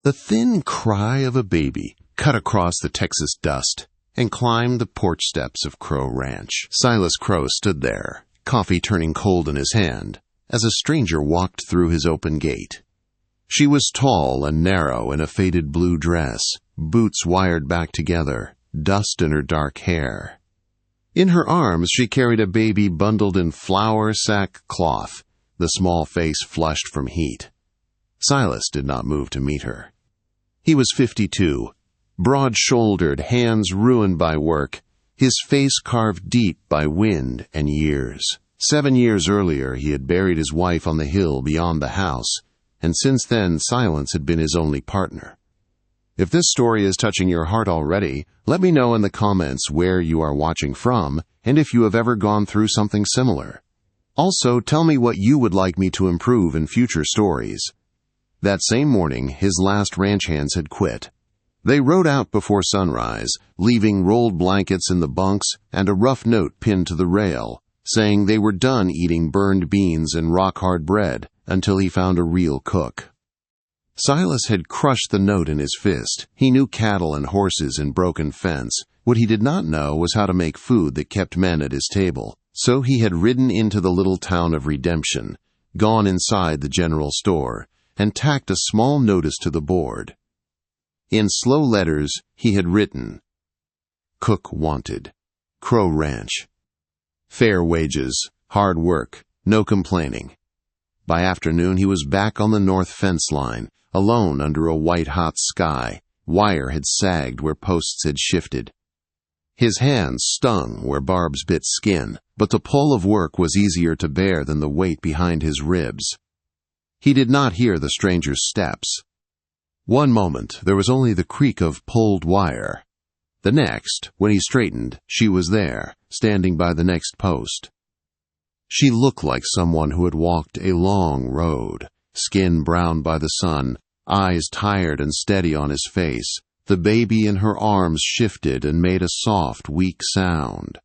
The thin cry of a baby cut across the Texas dust and climbed the porch steps of Crow Ranch. Silas Crow stood there, coffee turning cold in his hand, as a stranger walked through his open gate. She was tall and narrow in a faded blue dress, boots wired back together, dust in her dark hair. In her arms she carried a baby bundled in flour sack cloth, the small face flushed from heat. Silas did not move to meet her. He was 52, broad-shouldered, hands ruined by work, his face carved deep by wind and years. 7 years earlier he had buried his wife on the hill beyond the house, and since then silence had been his only partner. If this story is touching your heart already, let me know in the comments where you are watching from and if you have ever gone through something similar. Also, tell me what you would like me to improve in future stories. That same morning, his last ranch hands had quit. They rode out before sunrise, leaving rolled blankets in the bunks and a rough note pinned to the rail, saying they were done eating burned beans and rock-hard bread until he found a real cook. Silas had crushed the note in his fist. He knew cattle and horses and broken fence. What he did not know was how to make food that kept men at his table. So he had ridden into the little town of Redemption, gone inside the general store, and tacked a small notice to the board. In slow letters he had written, "Cook wanted. Crow Ranch. Fair wages, hard work, no complaining." By afternoon he was back on the north fence line, alone under a white-hot sky. Wire had sagged where posts had shifted. His hands stung where barbs bit skin, but the pull of work was easier to bear than the weight behind his ribs. He did not hear the stranger's steps. One moment there was only the creak of pulled wire. The next, when he straightened, she was there, standing by the next post. She looked like someone who had walked a long road, skin browned by the sun, eyes tired and steady on his face. The baby in her arms shifted and made a soft, weak sound.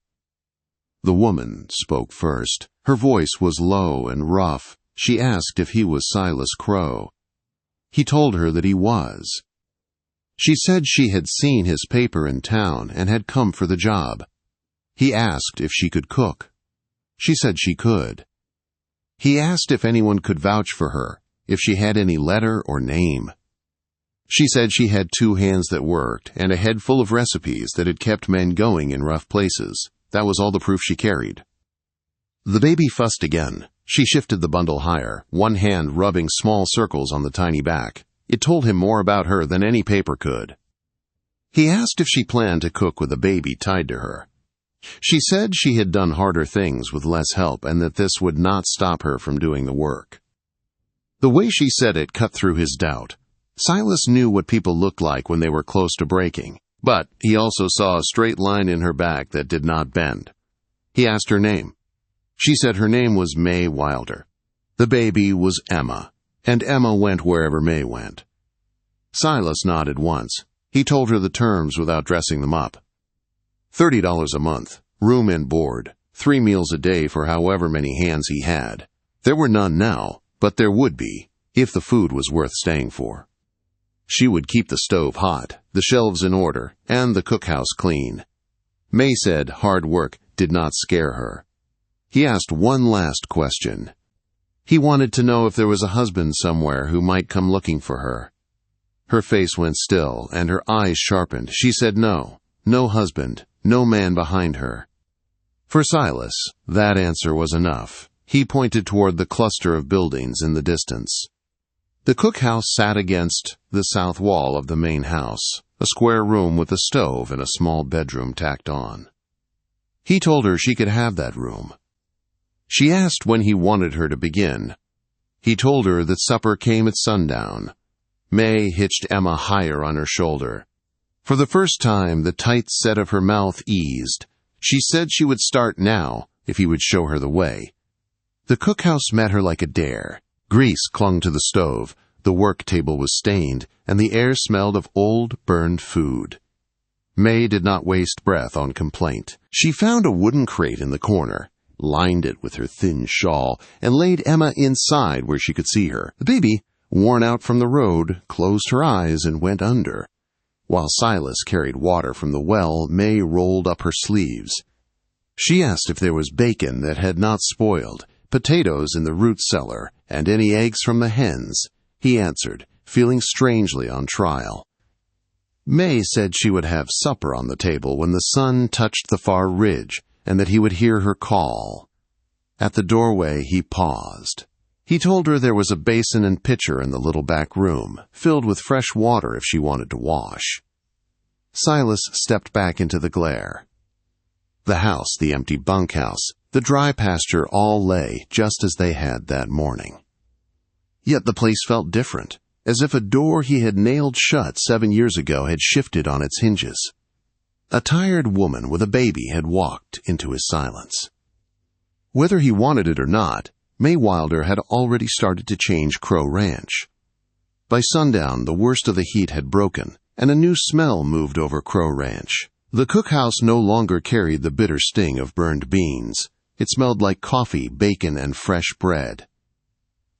The woman spoke first. Her voice was low and rough. She asked if he was Silas Crow. He told her that he was. She said she had seen his paper in town and had come for the job. He asked if she could cook. She said she could. He asked if anyone could vouch for her, if she had any letter or name. She said she had 2 hands that worked and a head full of recipes that had kept men going in rough places. That was all the proof she carried. The baby fussed again. She shifted the bundle higher, one hand rubbing small circles on the tiny back. It told him more about her than any paper could. He asked if she planned to cook with a baby tied to her. She said she had done harder things with less help and that this would not stop her from doing the work. The way she said it cut through his doubt. Silas knew what people looked like when they were close to breaking, but he also saw a straight line in her back that did not bend. He asked her name. She said her name was May Wilder. The baby was Emma, and Emma went wherever May went. Silas nodded once. He told her the terms without dressing them up. $30 a month, room and board, 3 meals a day for however many hands he had. There were none now, but there would be, if the food was worth staying for. She would keep the stove hot, the shelves in order, and the cookhouse clean. May said hard work did not scare her. He asked one last question. He wanted to know if there was a husband somewhere who might come looking for her. Her face went still, and her eyes sharpened. She said no, no husband, no man behind her. For Silas, that answer was enough. He pointed toward the cluster of buildings in the distance. The cookhouse sat against the south wall of the main house, a square room with a stove and a small bedroom tacked on. He told her she could have that room. She asked when he wanted her to begin. He told her that supper came at sundown. May hitched Emma higher on her shoulder. For the first time, the tight set of her mouth eased. She said she would start now if he would show her the way. The cookhouse met her like a dare. Grease clung to the stove, the work table was stained, and the air smelled of old, burned food. May did not waste breath on complaint. She found a wooden crate in the corner, lined it with her thin shawl, and laid Emma inside where she could see her. The baby worn out from the road, closed her eyes and went under. While Silas carried water from the well, May rolled up her sleeves. She asked if there was bacon that had not spoiled, potatoes in the root cellar, and any eggs from the hens. He answered, feeling strangely on trial. May said she would have supper on the table when the sun touched the far ridge, and that he would hear her call. At the doorway he paused. He told her there was a basin and pitcher in the little back room, filled with fresh water if she wanted to wash. Silas stepped back into the glare. The house, the empty bunkhouse, the dry pasture all lay just as they had that morning. Yet the place felt different, as if a door he had nailed shut 7 years ago had shifted on its hinges. A tired woman with a baby had walked into his silence. Whether he wanted it or not, May Wilder had already started to change Crow Ranch. By sundown, the worst of the heat had broken, and a new smell moved over Crow Ranch. The cookhouse no longer carried the bitter sting of burned beans. It smelled like coffee, bacon, and fresh bread.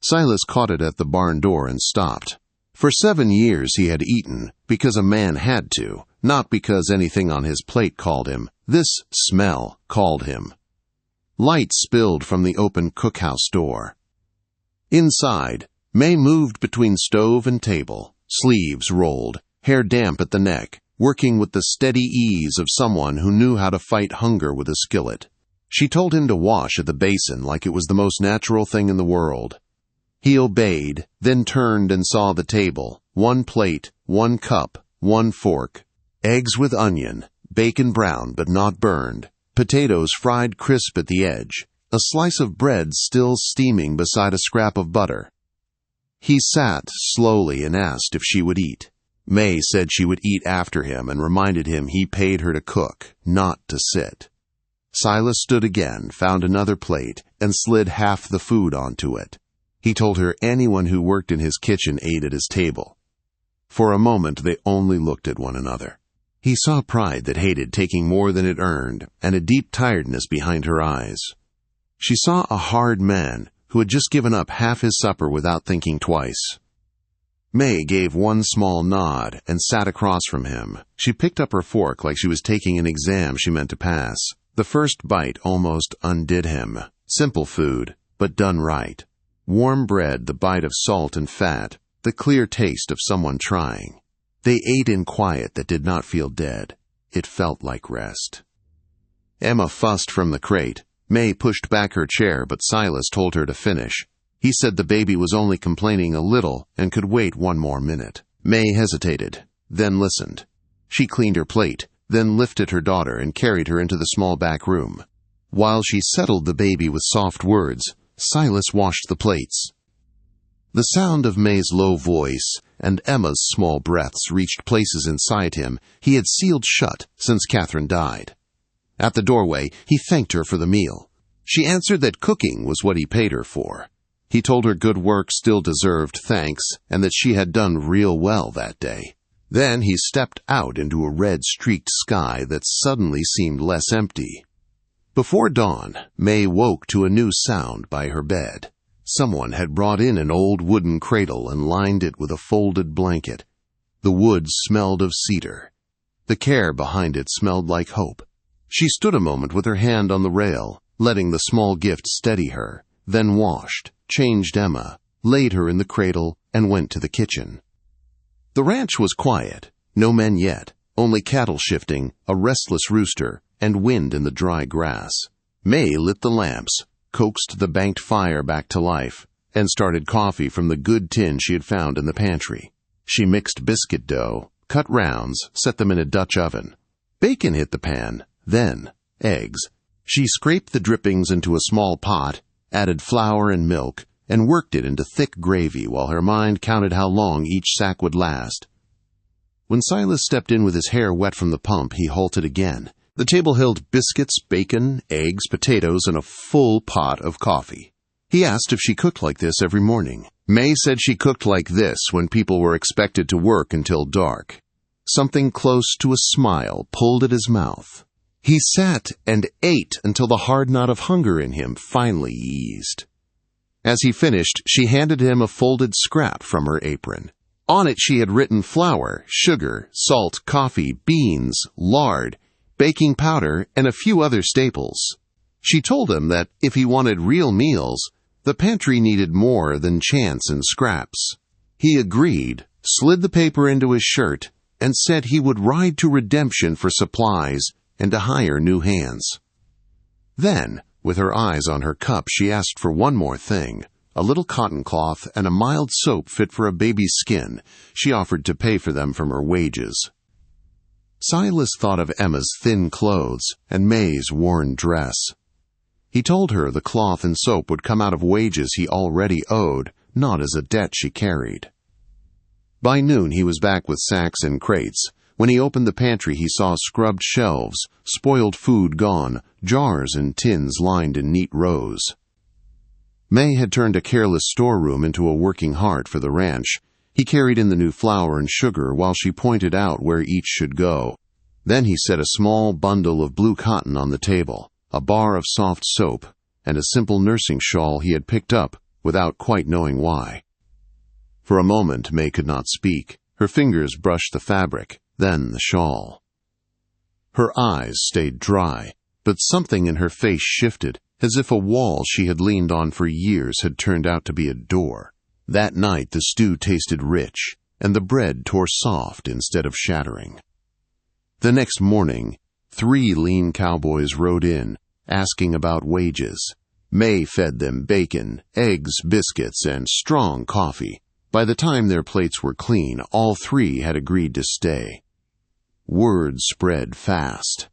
Silas caught it at the barn door and stopped. For 7 years he had eaten because a man had to, not because anything on his plate called him. This smell called him. Light spilled from the open cookhouse door. Inside, May moved between stove and table, sleeves rolled, hair damp at the neck, working with the steady ease of someone who knew how to fight hunger with a skillet. She told him to wash at the basin like it was the most natural thing in the world. He obeyed, then turned and saw the table, 1 plate, 1 cup, 1 fork, eggs with onion, bacon brown but not burned, potatoes fried crisp at the edge, a slice of bread still steaming beside a scrap of butter. He sat slowly and asked if she would eat. May said she would eat after him and reminded him he paid her to cook, not to sit. Silas stood again, found another plate, and slid half the food onto it. He told her anyone who worked in his kitchen ate at his table. For a moment they only looked at one another. He saw pride that hated taking more than it earned, and a deep tiredness behind her eyes. She saw a hard man who had just given up half his supper without thinking twice. May gave one small nod and sat across from him. She picked up her fork like she was taking an exam she meant to pass. The first bite almost undid him. Simple food, but done right. Warm bread, the bite of salt and fat, the clear taste of someone trying. They ate in quiet that did not feel dead. It felt like rest. Emma fussed from the crate. May pushed back her chair, but Silas told her to finish. He said the baby was only complaining a little and could wait 1 more minute. May hesitated, then listened. She cleaned her plate, then lifted her daughter and carried her into the small back room. While she settled the baby with soft words, Silas washed the plates. The sound of May's low voice and Emma's small breaths reached places inside him he had sealed shut since Catherine died. At the doorway, he thanked her for the meal. She answered that cooking was what he paid her for. He told her good work still deserved thanks and that she had done real well that day. Then he stepped out into a red-streaked sky that suddenly seemed less empty. Before dawn, May woke to a new sound by her bed. Someone had brought in an old wooden cradle and lined it with a folded blanket. The wood smelled of cedar. The care behind it smelled like hope. She stood a moment with her hand on the rail, letting the small gift steady her, then washed, changed Emma, laid her in the cradle, and went to the kitchen. The ranch was quiet. No men yet, only cattle shifting, a restless rooster, and wind in the dry grass. May lit the lamps, coaxed the banked fire back to life, and started coffee from the good tin she had found in the pantry. She mixed biscuit dough, cut rounds, set them in a Dutch oven. Bacon hit the pan, then eggs. She scraped the drippings into a small pot, added flour and milk, and worked it into thick gravy while her mind counted how long each sack would last. When Silas stepped in with his hair wet from the pump, he halted again. The table held biscuits, bacon, eggs, potatoes, and a full pot of coffee. He asked if she cooked like this every morning. May said she cooked like this when people were expected to work until dark. Something close to a smile pulled at his mouth. He sat and ate until the hard knot of hunger in him finally eased. As he finished, she handed him a folded scrap from her apron. On it she had written flour, sugar, salt, coffee, beans, lard, baking powder, and a few other staples. She told him that if he wanted real meals, the pantry needed more than chance and scraps. He agreed, slid the paper into his shirt, and said he would ride to Redemption for supplies and to hire new hands. Then, with her eyes on her cup, she asked for one more thing, a little cotton cloth and a mild soap fit for a baby's skin. She offered to pay for them from her wages. Silas thought of Emma's thin clothes and May's worn dress. He told her the cloth and soap would come out of wages he already owed, not as a debt she carried. By noon he was back with sacks and crates. When he opened the pantry he saw scrubbed shelves, spoiled food gone, jars and tins lined in neat rows. May had turned a careless storeroom into a working heart for the ranch. He carried in the new flour and sugar while she pointed out where each should go. Then he set a small bundle of blue cotton on the table, a bar of soft soap, and a simple nursing shawl he had picked up without quite knowing why. For a moment May could not speak. Her fingers brushed the fabric, then the shawl. Her eyes stayed dry, but something in her face shifted, as if a wall she had leaned on for years had turned out to be a door. That night the stew tasted rich, and the bread tore soft instead of shattering. The next morning, 3 lean cowboys rode in, asking about wages. May fed them bacon, eggs, biscuits, and strong coffee. By the time their plates were clean, all 3 had agreed to stay. Word spread fast.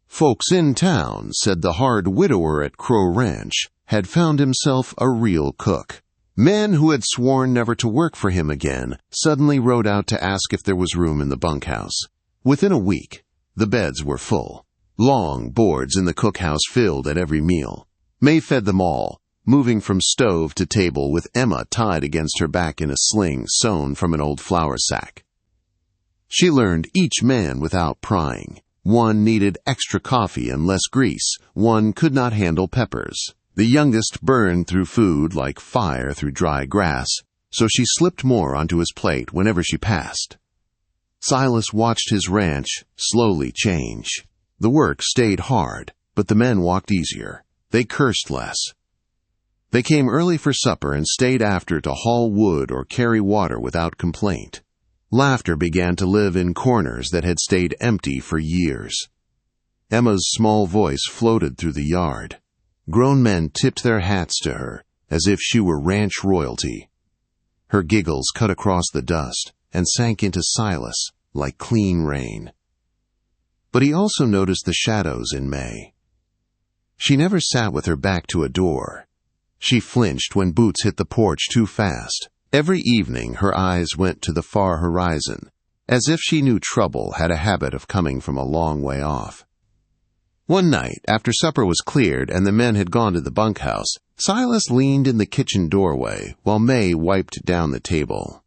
Folks in town said the hard widower at Crow Ranch had found himself a real cook. Men who had sworn never to work for him again suddenly rode out to ask if there was room in the bunkhouse. Within a week, the beds were full. Long boards in the cookhouse filled at every meal. May fed them all, moving from stove to table with Emma tied against her back in a sling sewn from an old flour sack. She learned each man without prying. One needed extra coffee and less grease. One could not handle peppers. The youngest burned through food like fire through dry grass, so she slipped more onto his plate whenever she passed. Silas watched his ranch slowly change. The work stayed hard, but the men walked easier. They cursed less. They came early for supper and stayed after to haul wood or carry water without complaint. Laughter began to live in corners that had stayed empty for years. Emma's small voice floated through the yard. Grown men tipped their hats to her, as if she were ranch royalty. Her giggles cut across the dust and sank into Silas like clean rain. But he also noticed the shadows in May. She never sat with her back to a door. She flinched when boots hit the porch too fast. Every evening her eyes went to the far horizon, as if she knew trouble had a habit of coming from a long way off. One night, after supper was cleared and the men had gone to the bunkhouse, Silas leaned in the kitchen doorway while May wiped down the table.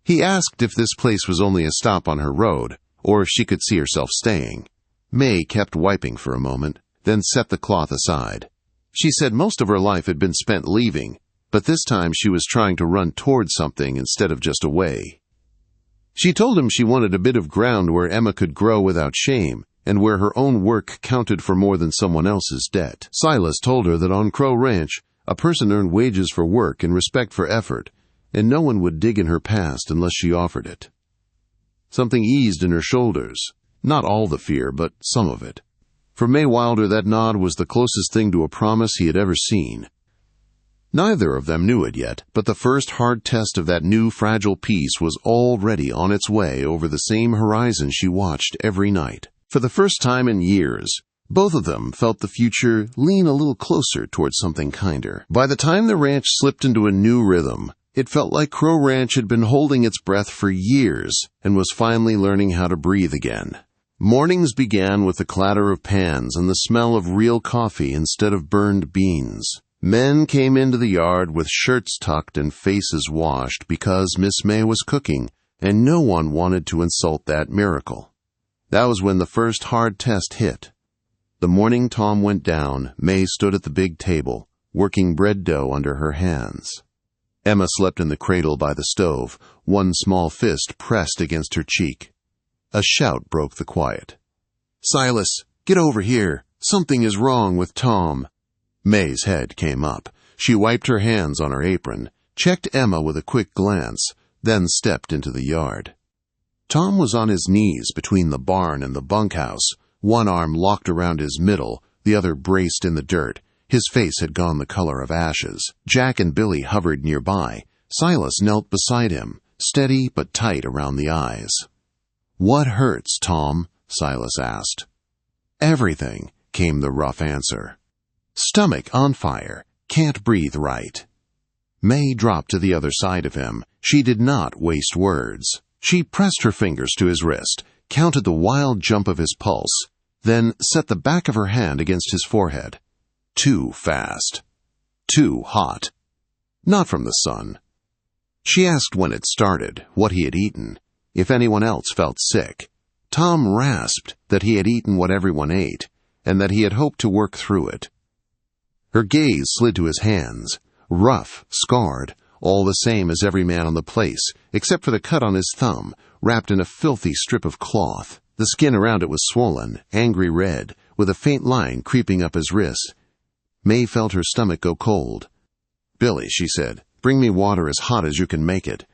He asked if this place was only a stop on her road, or if she could see herself staying. May kept wiping for a moment, then set the cloth aside. She said most of her life had been spent leaving, but this time she was trying to run towards something instead of just away. She told him she wanted a bit of ground where Emma could grow without shame, and where her own work counted for more than someone else's debt. Silas told her that on Crow Ranch, a person earned wages for work and respect for effort, and no one would dig in her past unless she offered it. Something eased in her shoulders. Not all the fear, but some of it. For May Wilder, that nod was the closest thing to a promise he had ever seen. Neither of them knew it yet, but the first hard test of that new fragile peace was already on its way over the same horizon she watched every night. For the first time in years, both of them felt the future lean a little closer towards something kinder. By the time the ranch slipped into a new rhythm, it felt like Crow Ranch had been holding its breath for years and was finally learning how to breathe again. Mornings began with the clatter of pans and the smell of real coffee instead of burned beans. Men came into the yard with shirts tucked and faces washed because Miss May was cooking, and no one wanted to insult that miracle. That was when the first hard test hit. The morning Tom went down, May stood at the big table, working bread dough under her hands. Emma slept in the cradle by the stove, one small fist pressed against her cheek. A shout broke the quiet. "Silas, get over here! Something is wrong with Tom." May's head came up. She wiped her hands on her apron, checked Emma with a quick glance, then stepped into the yard. Tom was on his knees between the barn and the bunkhouse, one arm locked around his middle, the other braced in the dirt. His face had gone the color of ashes. Jack and Billy hovered nearby. Silas knelt beside him, steady but tight around the eyes. "What hurts, Tom?" Silas asked. "Everything," came the rough answer. "Stomach on fire. Can't breathe right." May dropped to the other side of him. She did not waste words. She pressed her fingers to his wrist, counted the wild jump of his pulse, then set the back of her hand against his forehead. Too fast. Too hot. Not from the sun. She asked when it started, what he had eaten, if anyone else felt sick. Tom rasped that he had eaten what everyone ate, and that he had hoped to work through it. Her gaze slid to his hands, rough, scarred, all the same as every man on the place, except for the cut on his thumb, wrapped in a filthy strip of cloth. The skin around it was swollen, angry red, with a faint line creeping up his wrist. May felt her stomach go cold. "Billy," she said, "bring me water as hot as you can make it."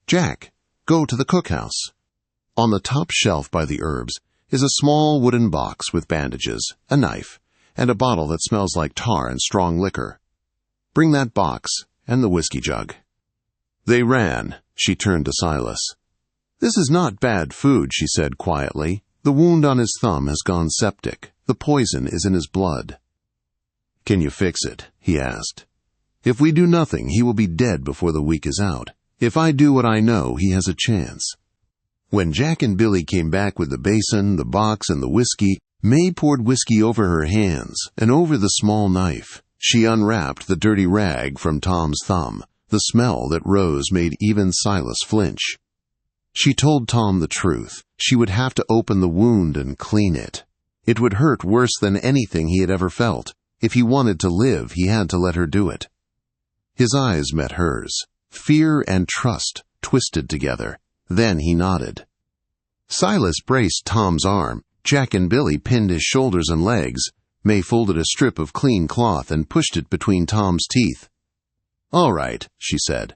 "Jack, go to the cookhouse." On the top shelf by the herbs is a small wooden box with bandages, a knife, and a bottle that smells like tar and strong liquor. "Bring that box and the whiskey jug." They ran. She turned to Silas. "This is not bad food," she said quietly. "The wound on his thumb has gone septic. The poison is in his blood." "Can you fix it?" he asked. "If we do nothing, he will be dead before the week is out. If I do what I know, he has a chance." When Jack and Billy came back with the basin, the box, and the whiskey, May poured whiskey over her hands and over the small knife. She unwrapped the dirty rag from Tom's thumb. The smell that rose made even Silas flinch. She told Tom the truth. She would have to open the wound and clean it. It would hurt worse than anything he had ever felt. If he wanted to live, he had to let her do it. His eyes met hers. Fear and trust twisted together. Then he nodded. Silas braced Tom's arm. Jack and Billy pinned his shoulders and legs. May folded a strip of clean cloth and pushed it between Tom's teeth. "All right," she said.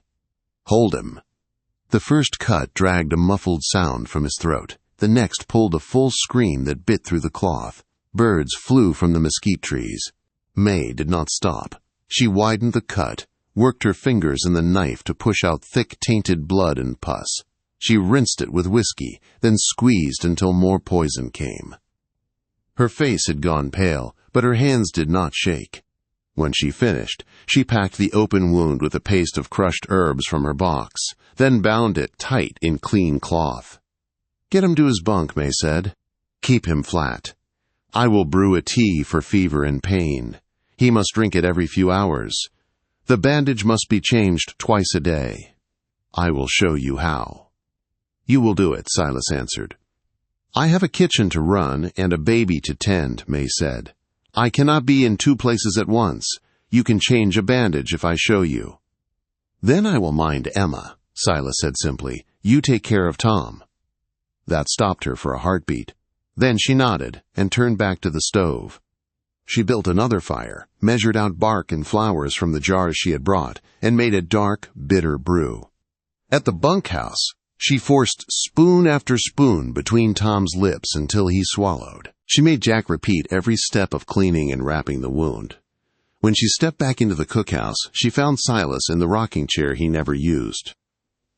"Hold him." The first cut dragged a muffled sound from his throat. The next pulled a full scream that bit through the cloth. Birds flew from the mesquite trees. May did not stop. She widened the cut, worked her fingers in the knife to push out thick, tainted blood and pus. She rinsed it with whiskey, then squeezed until more poison came. Her face had gone pale, but her hands did not shake. When she finished, she packed the open wound with a paste of crushed herbs from her box, then bound it tight in clean cloth. "Get him to his bunk," May said. "Keep him flat. I will brew a tea for fever and pain. He must drink it every few hours. The bandage must be changed twice a day. I will show you how." "You will do it," Silas answered. "I have a kitchen to run and a baby to tend," May said. "I cannot be in two places at once. You can change a bandage if I show you." "Then I will mind Emma," Silas said simply. "You take care of Tom." That stopped her for a heartbeat. Then she nodded and turned back to the stove. She built another fire, measured out bark and flowers from the jars she had brought, and made a dark, bitter brew. At the bunkhouse, she forced spoon after spoon between Tom's lips until he swallowed. She made Jack repeat every step of cleaning and wrapping the wound. When she stepped back into the cookhouse, she found Silas in the rocking chair he never used.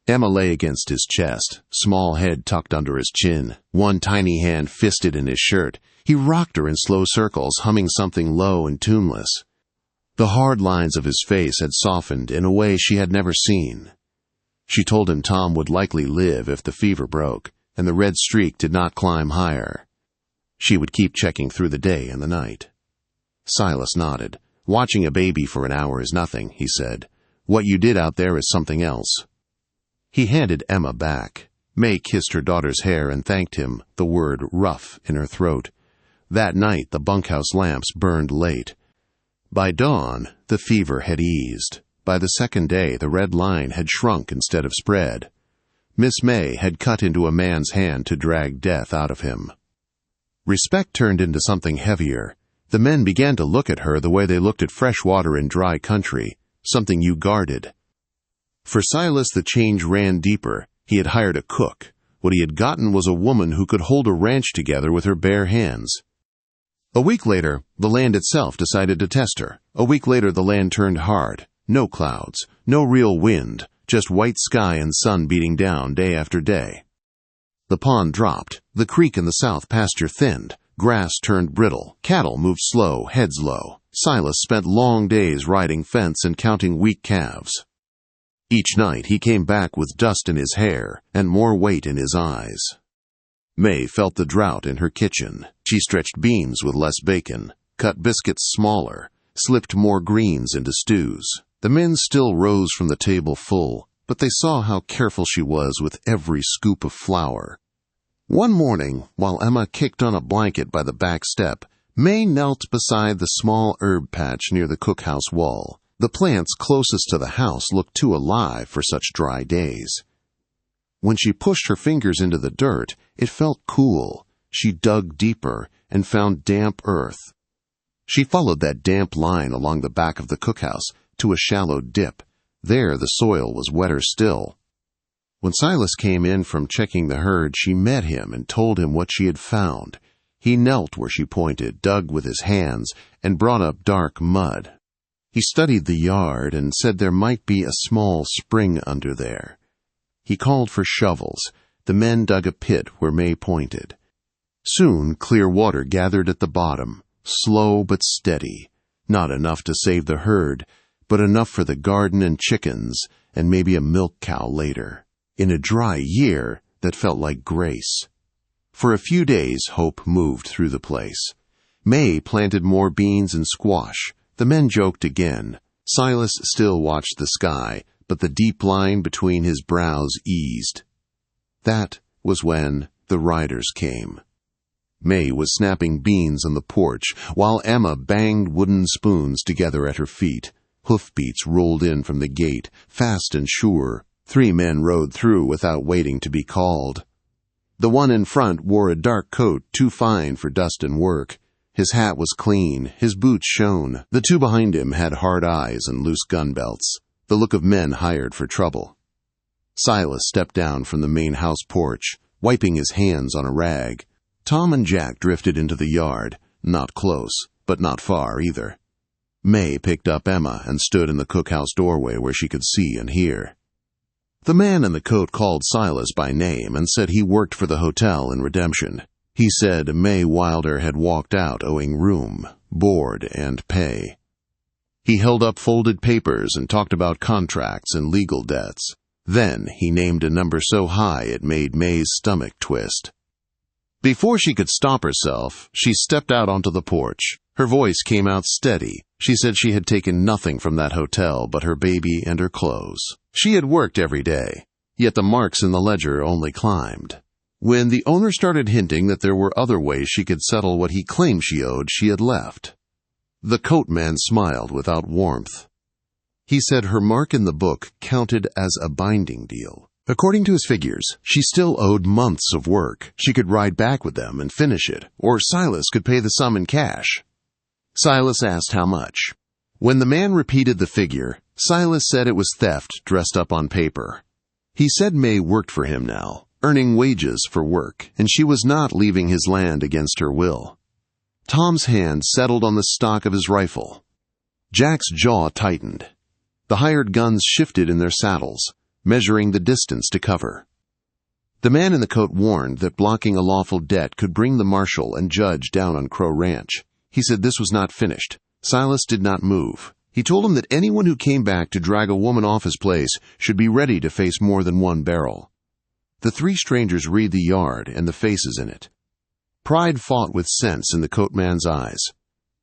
Emma lay against his chest, small head tucked under his chin, one tiny hand fisted in his shirt. He rocked her in slow circles, humming something low and tuneless. The hard lines of his face had softened in a way she had never seen. She told him Tom would likely live if the fever broke, and the red streak did not climb higher. She would keep checking through the day and the night. Silas nodded. "Watching a baby for an hour is nothing," he said. "What you did out there is something else." He handed Emma back. May kissed her daughter's hair and thanked him, the word rough in her throat. That night the bunkhouse lamps burned late. By dawn, the fever had eased. By the second day, the red line had shrunk instead of spread. Miss May had cut into a man's hand to drag death out of him. Respect turned into something heavier. The men began to look at her the way they looked at fresh water in dry country, something you guarded. For Silas, the change ran deeper. He had hired a cook. What he had gotten was a woman who could hold a ranch together with her bare hands. A week later, the land itself decided to test her. A week later, the land turned hard. No clouds, no real wind, just white sky and sun beating down day after day. The pond dropped. The creek in the south pasture thinned. Grass turned brittle. Cattle moved slow, heads low. Silas spent long days riding fence and counting weak calves. Each night he came back with dust in his hair and more weight in his eyes. May felt the drought in her kitchen. She stretched beans with less bacon, cut biscuits smaller, slipped more greens into stews. The men still rose from the table full, but they saw how careful she was with every scoop of flour. One morning, while Emma kicked on a blanket by the back step, May knelt beside the small herb patch near the cookhouse wall. The plants closest to the house looked too alive for such dry days. When she pushed her fingers into the dirt, it felt cool. She dug deeper and found damp earth. She followed that damp line along the back of the cookhouse to a shallow dip. There the soil was wetter still. When Silas came in from checking the herd, she met him and told him what she had found. He knelt where she pointed, dug with his hands, and brought up dark mud. He studied the yard and said there might be a small spring under there. He called for shovels. The men dug a pit where May pointed. Soon clear water gathered at the bottom, slow but steady, not enough to save the herd, but enough for the garden and chickens, and maybe a milk cow later, in a dry year that felt like grace. For a few days, hope moved through the place. May planted more beans and squash. The men joked again. Silas still watched the sky, but the deep line between his brows eased. That was when the riders came. May was snapping beans on the porch, while Emma banged wooden spoons together at her feet. Hoofbeats rolled in from the gate, fast and sure. 3 men rode through without waiting to be called. The one in front wore a dark coat too fine for dust and work. His hat was clean, his boots shone. The 2 behind him had hard eyes and loose gun belts, the look of men hired for trouble. Silas stepped down from the main house porch, wiping his hands on a rag. Tom and Jack drifted into the yard, not close, but not far either. May picked up Emma and stood in the cookhouse doorway where she could see and hear. The man in the coat called Silas by name and said he worked for the hotel in Redemption. He said May Wilder had walked out owing room, board, and pay. He held up folded papers and talked about contracts and legal debts. Then he named a number so high it made May's stomach twist. Before she could stop herself, she stepped out onto the porch. Her voice came out steady. She said she had taken nothing from that hotel but her baby and her clothes. She had worked every day, yet the marks in the ledger only climbed. When the owner started hinting that there were other ways she could settle what he claimed she owed, she had left. The coat man smiled without warmth. He said her mark in the book counted as a binding deal. According to his figures, she still owed months of work. She could ride back with them and finish it, or Silas could pay the sum in cash. Silas asked how much. When the man repeated the figure, Silas said it was theft dressed up on paper. He said May worked for him now, earning wages for work, and she was not leaving his land against her will. Tom's hand settled on the stock of his rifle. Jack's jaw tightened. The hired guns shifted in their saddles, measuring the distance to cover. The man in the coat warned that blocking a lawful debt could bring the marshal and judge down on Crow Ranch. He said this was not finished. Silas did not move. He told him that anyone who came back to drag a woman off his place should be ready to face more than one barrel. The 3 strangers read the yard and the faces in it. Pride fought with sense in the coat man's eyes.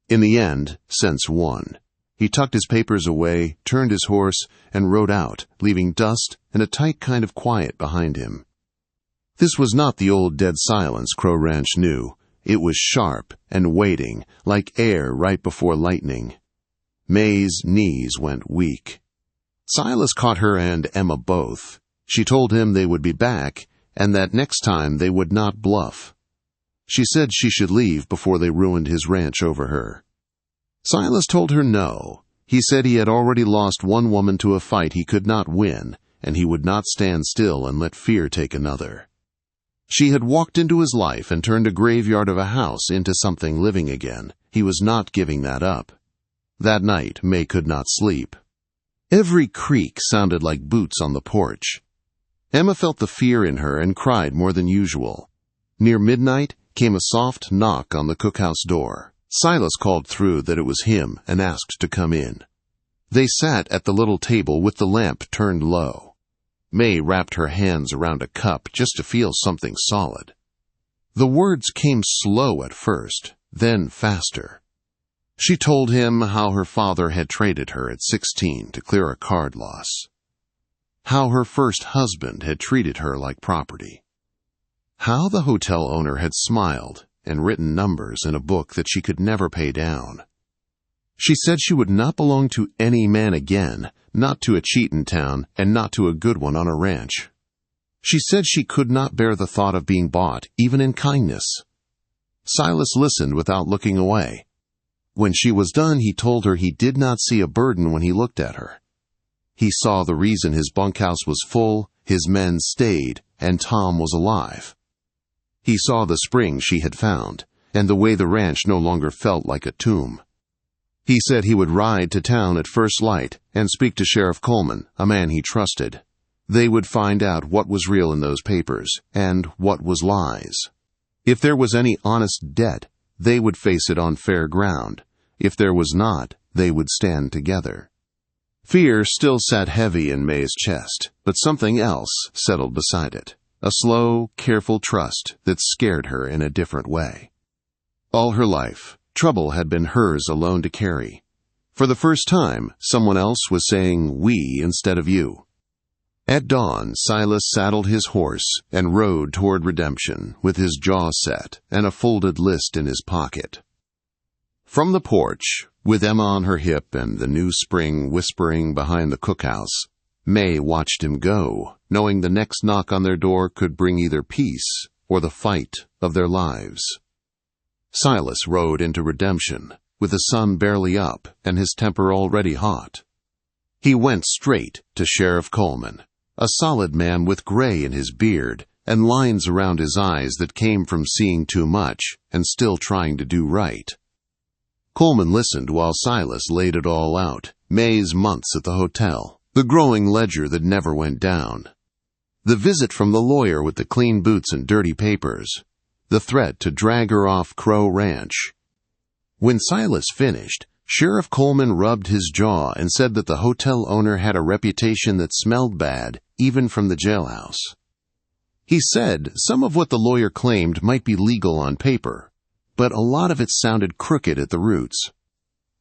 In the end, sense won. He tucked his papers away, turned his horse, and rode out, leaving dust and a tight kind of quiet behind him. This was not the old dead silence Crow Ranch knew. It was sharp and waiting, like air right before lightning. May's knees went weak. Silas caught her and Emma both. She told him they would be back, and that next time they would not bluff. She said she should leave before they ruined his ranch over her. Silas told her no. He said he had already lost one woman to a fight he could not win, and he would not stand still and let fear take another. She had walked into his life and turned a graveyard of a house into something living again. He was not giving that up. That night, May could not sleep. Every creak sounded like boots on the porch. Emma felt the fear in her and cried more than usual. Near midnight came a soft knock on the cookhouse door. Silas called through that it was him and asked to come in. They sat at the little table with the lamp turned low. May wrapped her hands around a cup just to feel something solid. The words came slow at first, then faster. She told him how her father had traded her at 16 to clear a card loss. How her first husband had treated her like property. How the hotel owner had smiled and written numbers in a book that she could never pay down. She said she would not belong to any man again, not to a cheat in town, and not to a good one on a ranch. She said she could not bear the thought of being bought, even in kindness. Silas listened without looking away. When she was done, he told her he did not see a burden when he looked at her. He saw the reason his bunkhouse was full, his men stayed, and Tom was alive. He saw the spring she had found, and the way the ranch no longer felt like a tomb. He said he would ride to town at first light and speak to Sheriff Coleman, a man he trusted. They would find out what was real in those papers, and what was lies. If there was any honest debt, they would face it on fair ground. If there was not, they would stand together. Fear still sat heavy in May's chest, but something else settled beside it. A slow, careful trust that scared her in a different way. All her life, trouble had been hers alone to carry. For the first time, someone else was saying we instead of you. At dawn, Silas saddled his horse and rode toward redemption with his jaw set and a folded list in his pocket. From the porch, with Emma on her hip and the new spring whispering behind the cookhouse, May watched him go, knowing the next knock on their door could bring either peace or the fight of their lives. Silas rode into redemption, with the sun barely up and his temper already hot. He went straight to Sheriff Coleman, a solid man with gray in his beard and lines around his eyes that came from seeing too much and still trying to do right. Coleman listened while Silas laid it all out, May's months at the hotel, the growing ledger that never went down, the visit from the lawyer with the clean boots and dirty papers, the threat to drag her off Crow Ranch. When Silas finished, Sheriff Coleman rubbed his jaw and said that the hotel owner had a reputation that smelled bad, even from the jailhouse. He said some of what the lawyer claimed might be legal on paper, but a lot of it sounded crooked at the roots.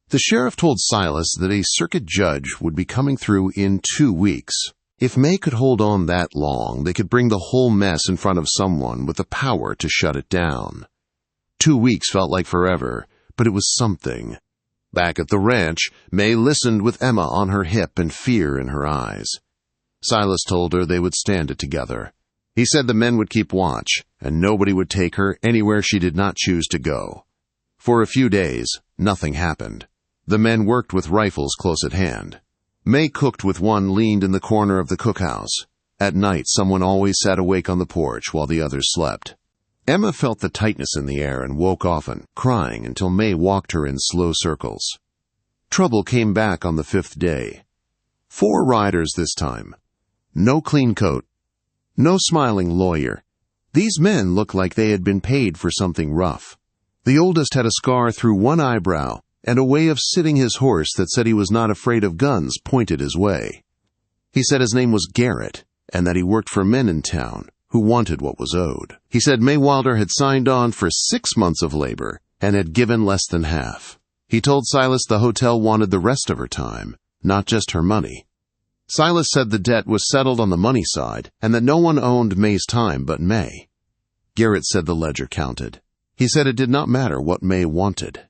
The sheriff told Silas that a circuit judge would be coming through in 2 weeks. If May could hold on that long, they could bring the whole mess in front of someone with the power to shut it down. 2 weeks felt like forever, but it was something. Back at the ranch, May listened with Emma on her hip and fear in her eyes. Silas told her they would stand it together. He said the men would keep watch, and nobody would take her anywhere she did not choose to go. For a few days, nothing happened. The men worked with rifles close at hand. May cooked with one leaned in the corner of the cookhouse. At night, someone always sat awake on the porch while the others slept. Emma felt the tightness in the air and woke often, crying until May walked her in slow circles. Trouble came back on the 5th day. 4 riders this time. No clean coat. No smiling lawyer. These men looked like they had been paid for something rough. The oldest had a scar through one eyebrow, and a way of sitting his horse that said he was not afraid of guns pointed his way. He said his name was Garrett, and that he worked for men in town who wanted what was owed. He said May Wilder had signed on for 6 months of labor and had given less than half. He told Silas the hotel wanted the rest of her time, not just her money. Silas said the debt was settled on the money side and that no one owned May's time but May. Garrett said the ledger counted. He said it did not matter what May wanted.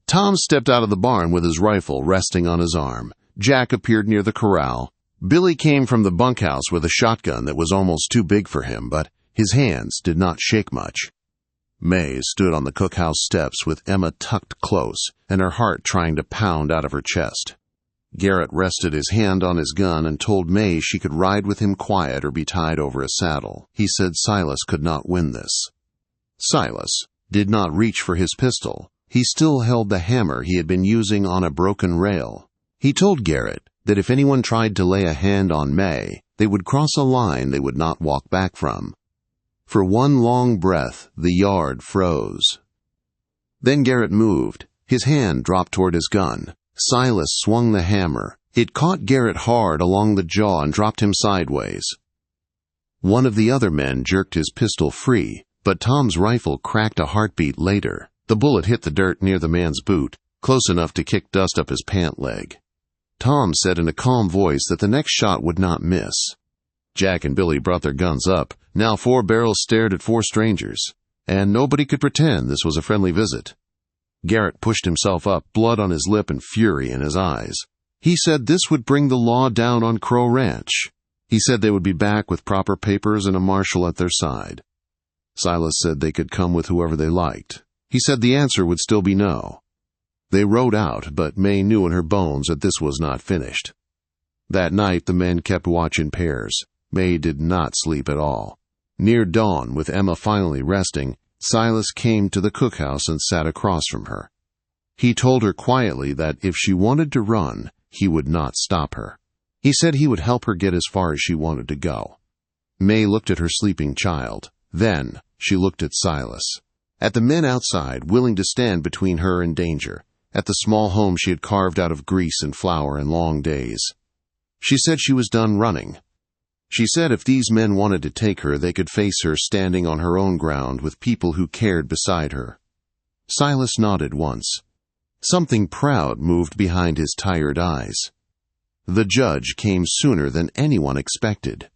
Tom stepped out of the barn with his rifle resting on his arm. Jack appeared near the corral. Billy came from the bunkhouse with a shotgun that was almost too big for him, but his hands did not shake much. May stood on the cookhouse steps with Emma tucked close and her heart trying to pound out of her chest. Garrett rested his hand on his gun and told May she could ride with him quiet or be tied over a saddle. He said Silas could not win this. Silas did not reach for his pistol. He still held the hammer he had been using on a broken rail. He told Garrett that if anyone tried to lay a hand on May, they would cross a line they would not walk back from. For one long breath, the yard froze. Then Garrett moved. His hand dropped toward his gun. Silas swung the hammer. It caught Garrett hard along the jaw and dropped him sideways. One of the other men jerked his pistol free, but Tom's rifle cracked a heartbeat later. The bullet hit the dirt near the man's boot, close enough to kick dust up his pant leg. Tom said in a calm voice that the next shot would not miss. Jack and Billy brought their guns up. Now 4 barrels stared at 4 strangers, and nobody could pretend this was a friendly visit. Garrett pushed himself up, blood on his lip and fury in his eyes. He said this would bring the law down on Crow Ranch. He said they would be back with proper papers and a marshal at their side. Silas said they could come with whoever they liked. He said the answer would still be no. They rode out, but May knew in her bones that this was not finished. That night the men kept watch in pairs. May did not sleep at all. Near dawn, with Emma finally resting, Silas came to the cookhouse and sat across from her. He told her quietly that if she wanted to run, he would not stop her. He said he would help her get as far as she wanted to go. May looked at her sleeping child. Then she looked at Silas, at the men outside willing to stand between her and danger, at the small home she had carved out of grease and flour and long days. She said she was done running. She said if these men wanted to take her, they could face her standing on her own ground with people who cared beside her. Silas nodded once. Something proud moved behind his tired eyes. The judge came sooner than anyone expected.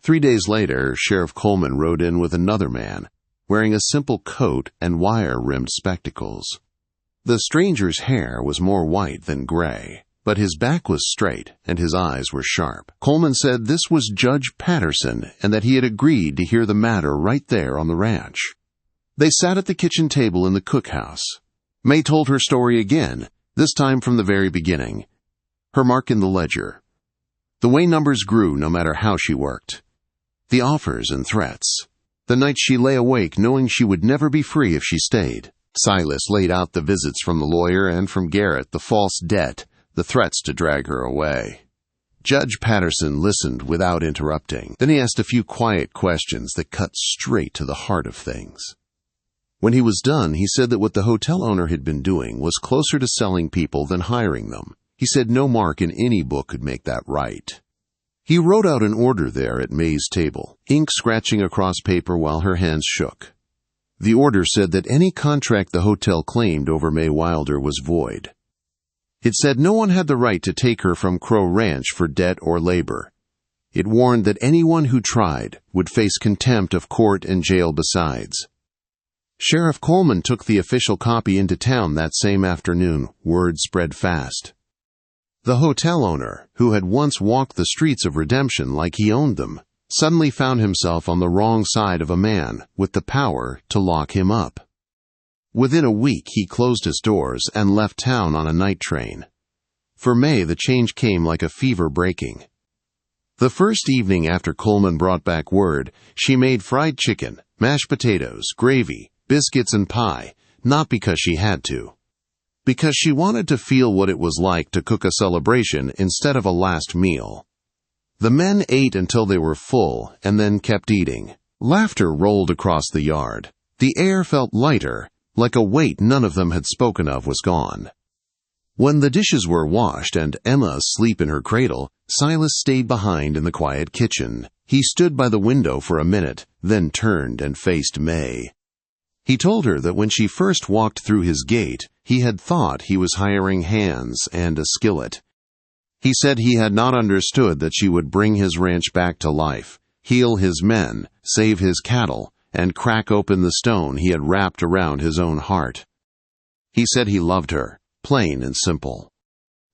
3 days later, Sheriff Coleman rode in with another man, wearing a simple coat and wire-rimmed spectacles. The stranger's hair was more white than gray, but his back was straight and his eyes were sharp. Coleman said this was Judge Patterson and that he had agreed to hear the matter right there on the ranch. They sat at the kitchen table in the cookhouse. May told her story again, this time from the very beginning. Her mark in the ledger. The way numbers grew no matter how she worked. The offers and threats. The nights she lay awake knowing she would never be free if she stayed. Silas laid out the visits from the lawyer and from Garrett, the false debt, the threats to drag her away. Judge Patterson listened without interrupting. Then he asked a few quiet questions that cut straight to the heart of things. When he was done, he said that what the hotel owner had been doing was closer to selling people than hiring them. He said no mark in any book could make that right. He wrote out an order there at May's table, ink scratching across paper while her hands shook. The order said that any contract the hotel claimed over May Wilder was void. It said no one had the right to take her from Crow Ranch for debt or labor. It warned that anyone who tried would face contempt of court and jail besides. Sheriff Coleman took the official copy into town that same afternoon. Word spread fast. The hotel owner, who had once walked the streets of Redemption like he owned them, suddenly found himself on the wrong side of a man with the power to lock him up. Within a week, he closed his doors and left town on a night train. For May, the change came like a fever breaking. The first evening after Coleman brought back word, she made fried chicken, mashed potatoes, gravy, biscuits, and pie, not because she had to. Because she wanted to feel what it was like to cook a celebration instead of a last meal. The men ate until they were full and then kept eating. Laughter rolled across the yard. The air felt lighter, like a weight none of them had spoken of was gone. When the dishes were washed and Emma asleep in her cradle, Silas stayed behind in the quiet kitchen. He stood by the window for a minute, then turned and faced May. He told her that when she first walked through his gate, he had thought he was hiring hands and a skillet. He said he had not understood that she would bring his ranch back to life, heal his men, save his cattle, and crack open the stone he had wrapped around his own heart. He said he loved her, plain and simple.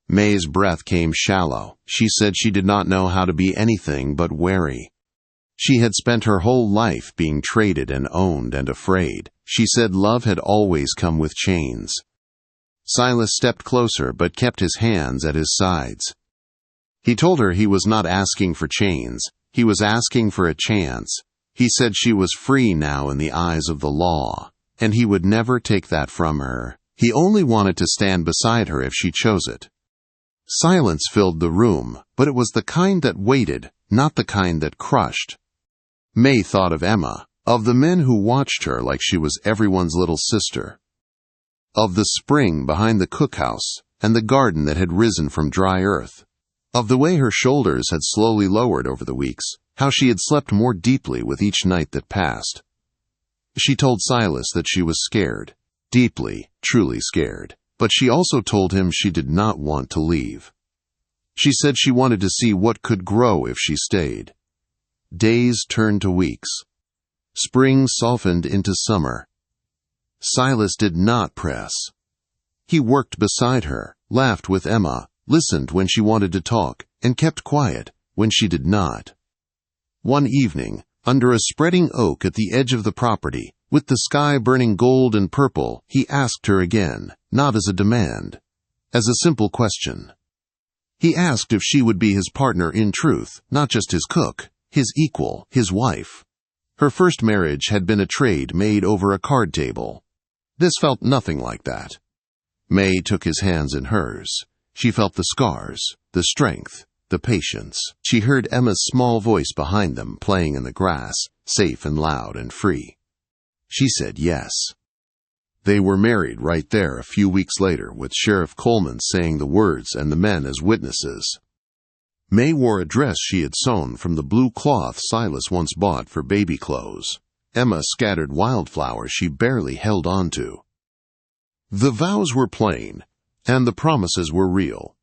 May's breath came shallow. She said she did not know how to be anything but wary. She had spent her whole life being traded and owned and afraid. She said love had always come with chains. Silas stepped closer but kept his hands at his sides. He told her he was not asking for chains. He was asking for a chance. He said she was free now in the eyes of the law, and he would never take that from her. He only wanted to stand beside her if she chose it. Silence filled the room, but it was the kind that waited, not the kind that crushed. May thought of Emma, of the men who watched her like she was everyone's little sister, of the spring behind the cookhouse and the garden that had risen from dry earth, of the way her shoulders had slowly lowered over the weeks, how she had slept more deeply with each night that passed. She told Silas that she was scared, deeply, truly scared, but she also told him she did not want to leave. She said she wanted to see what could grow if she stayed. Days turned to weeks. Spring softened into summer. Silas did not press. He worked beside her, laughed with Emma, listened when she wanted to talk, and kept quiet when she did not. One evening, under a spreading oak at the edge of the property, with the sky burning gold and purple, he asked her again, not as a demand, as a simple question. He asked if she would be his partner in truth, not just his cook, his equal, his wife. Her first marriage had been a trade made over a card table. This felt nothing like that. May took his hands in hers. She felt the scars, the strength, the patience. She heard Emma's small voice behind them playing in the grass, safe and loud and free. She said yes. They were married right there a few weeks later, with Sheriff Coleman saying the words and the men as witnesses. May wore a dress she had sewn from the blue cloth Silas once bought for baby clothes. Emma scattered wildflowers she barely held on to. The vows were plain, and the promises were real.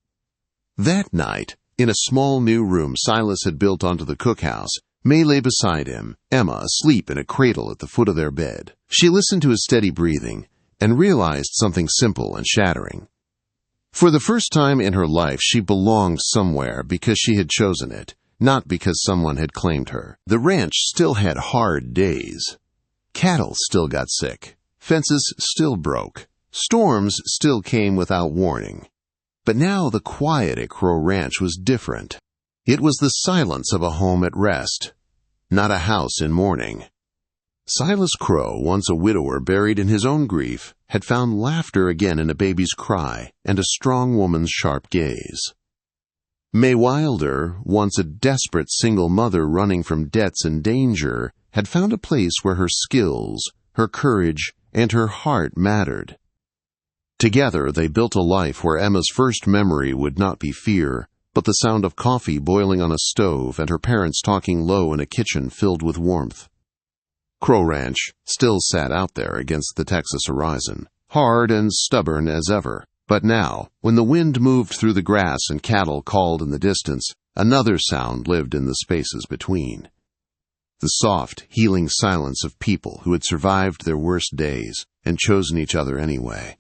That night, in a small new room Silas had built onto the cookhouse, May lay beside him, Emma asleep in a cradle at the foot of their bed. She listened to his steady breathing and realized something simple and shattering. For the first time in her life, she belonged somewhere because she had chosen it, not because someone had claimed her. The ranch still had hard days. Cattle still got sick. Fences still broke. Storms still came without warning. But now the quiet at Crow Ranch was different. It was the silence of a home at rest, not a house in mourning. Silas Crow, once a widower buried in his own grief, had found laughter again in a baby's cry and a strong woman's sharp gaze. May Wilder, once a desperate single mother running from debts and danger, had found a place where her skills, her courage, and her heart mattered. Together they built a life where Emma's first memory would not be fear, but the sound of coffee boiling on a stove and her parents talking low in a kitchen filled with warmth. Crow Ranch still sat out there against the Texas horizon, hard and stubborn as ever. But now, when the wind moved through the grass and cattle called in the distance, another sound lived in the spaces between. The soft, healing silence of people who had survived their worst days and chosen each other anyway.